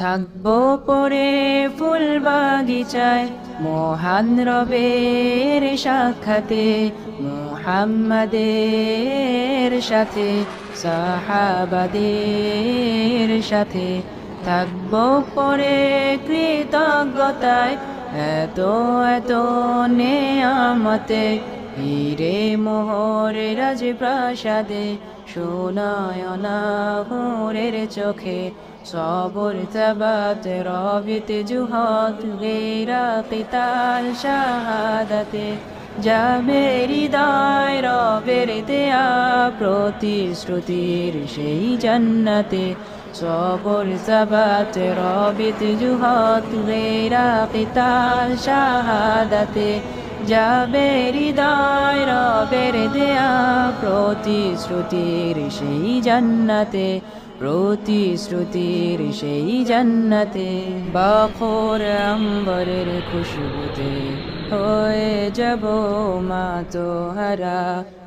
থাকবো পরে ফুল বাগিচায় মহান রবের সাক্ষাতে, মুহাম্মাদের সাথে সাহাবাদের সাথে। থাকবো পরে কৃতজ্ঞতায় এত এত নেয়ামতে, হীরে মোহরে রাজপ্রাসাদে সোনায়না হুরের চোখে। সবর তাবাত রবিত জুহাদ গেরা কিতাল শাহাদাতে, যাবে হৃদয় রবের দেয়া প্রতিশ্রুতির সেই জান্নাতে। সবর তাবাত রবিত জুহাদ গেরা কিতাল শাহাদাতে, যাবে হৃদয় রবের দেয়া প্রতিশ্রুতির সেই জান্নাতে, প্রতিশ্রুতির সেই জান্নাতে। বাখর আম্বরের খুশবুতে হয়ে যাব মাতোহারা,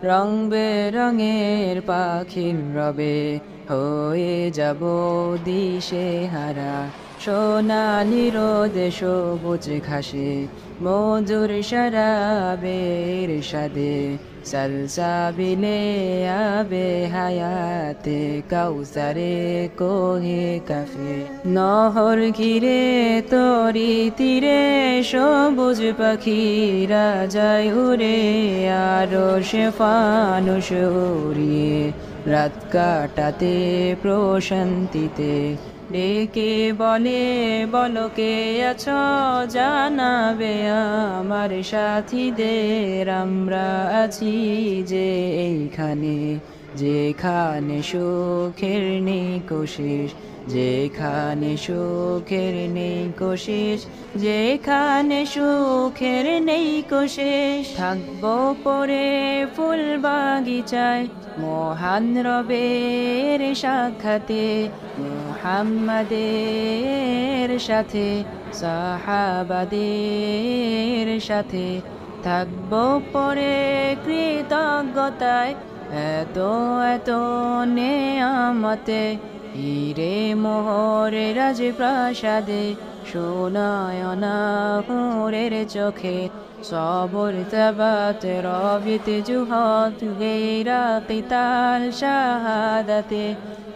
রং বেরঙের পাখির রবে হয়ে যাব দিশে হারা। সোনালি রোদে সবুজ ঘাসে মধুর শরাবের সাদে, সলসাবিলে আবে হায়াতে কাউসারে কোহে কাফে। নহর ঘিরে তরি তীরে সবুজ পাখিরা যায় উড়ে, আরো সে ফানুষ উড়িয়ে রাত কাটাতে প্রশান্তিতে। ডেকে বলে বলো কে আছো, জানাবে আমার সাথীদের আমরা আছি যে এইখানে, যেখানে সুখের নেই কোশিস, যেখানে সুখের নেই কোশিস, যেখানে সুখের নেই কোশিস। থাকবো পরে ফুল বাগিচায় মহান রবের সাক্ষাতে, মুহাম্মাদের সাথে সাহাবাদের সাথে। থাকবো পরে কৃতজ্ঞতায় এত এত নেয়ামতে, হীরে মোহরে রাজপ্রাসাদে সোনায়না হুরের চোখে। সবর তাবাত রবিত জুহাদ গেরা কিতাল শাহাদাতে,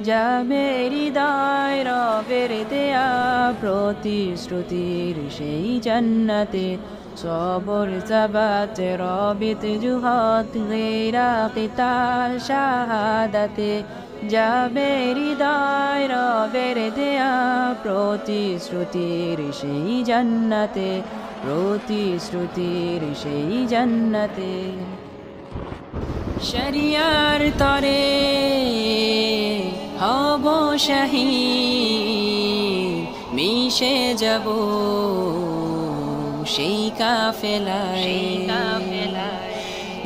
যাবে হৃদয় রবের দেয়া প্রতিশ্রুতির সেই জান্নাতে। সবর তাবাত রবিত জুহাদ গেরা কিতাল শাহাদাতে, যাবে হৃদয় রবের দেয়া প্রতিশ্রুতির সেই জান্নাতে, প্রতিশ্রুতির সেই জান্নাতে। শরিয়ার তরে হব শহীদ, মিশে যাব সেই কাফেলায়,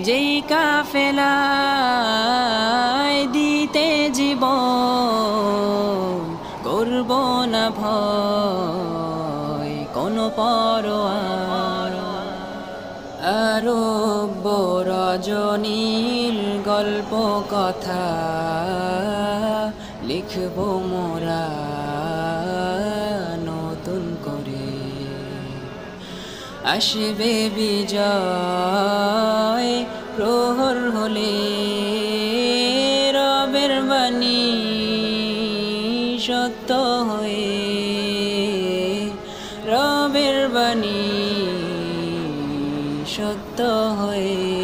যেই কাফেলায় দিতে জীবন করব না ভয় কোনো পরোয়া। আরব রজনীর গল্প কথা লিখব মোরা নতুন করে, আসবে বিজয় প্রহর হলে রবের বাণী সত্য হয়ে, রবের বাণী সত্য হয়ে।